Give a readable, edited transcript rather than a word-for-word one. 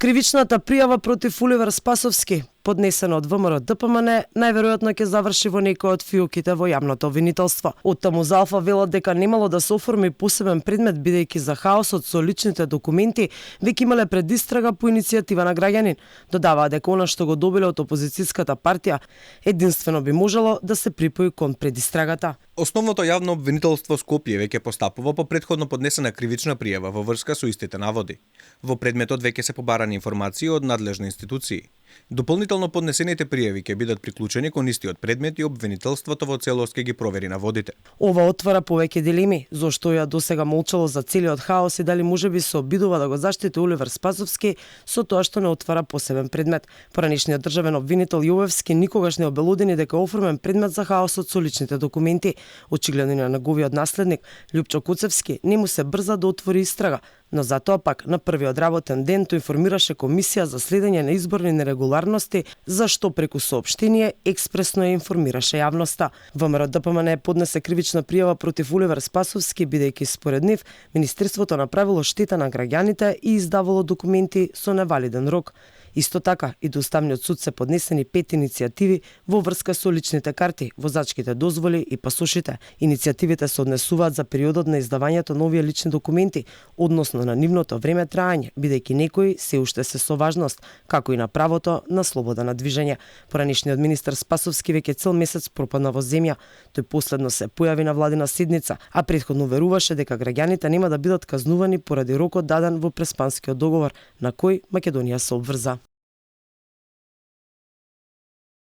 Кривичната пријава против Оливер Спасовски, поднесена од ВМРО ДПМН, најверојатно ќе заврши во некој од фиоките во јавното обвинителство. Од таму за Алфа велат дека немало да се оформи посебен предмет бидејќи за хаосот со личните документи веќе имале предистрага по иницијатива на граѓанин. Додаваа дека она што го добиле од опозицијската партија единствено би можело да се припои кон предистрагата. Основното јавно обвинителство Скопје веќе постапува по претходно поднесена кривична пријава во врска со истите наводи. Во предметот веќе се побарани информации од надлежни институции. Дополнително поднесените пријави ќе бидат приклучени кон истиот предмет и обвинителството во целост ќе ги провери наводите. Ова отвара повеќе дилеми, зошто ја досега молчало за целиот хаос и дали можеби се обидува да го заштити Оливер Спасовски со тоа што не отвара посебен предмет. Поранешниот државен обвинител Јовевски никогаш не обелудени дека оформен предмет за хаосот со личните документи. Очигледно на неговиот наследник Љупчо Куцевски не му се брза да отвори истрага, но затоа пак на првиот работен ден тој информираше комисија за следење на изборни нерегуларности, за што преку соопштение експресно ја информираше јавноста. ВМРО ДПМН поднесе кривична пријава против Оливер Спасовски бидејќи според нив Министерството направило штета на граѓаните и издавало документи со невалиден рок. Исто така и до Уставниот суд се поднесени 5 иницијативи во врска со личните карти, возачките дозволи и пасошите. Иницијативите се однесуваат за периодот на издавањето на овие лични документи, односно на нивното време траење, бидејќи некои се уште се со важност, како и на правото на слобода на движење. Поранешниот министер Спасовски веќе цел месец пропадна во земја. Тој последно се појави на владина седница, а претходно веруваше дека граѓаните нема да бидат казнувани поради рокот даден во Преспанскиот договор, на кој Македонија се обврза.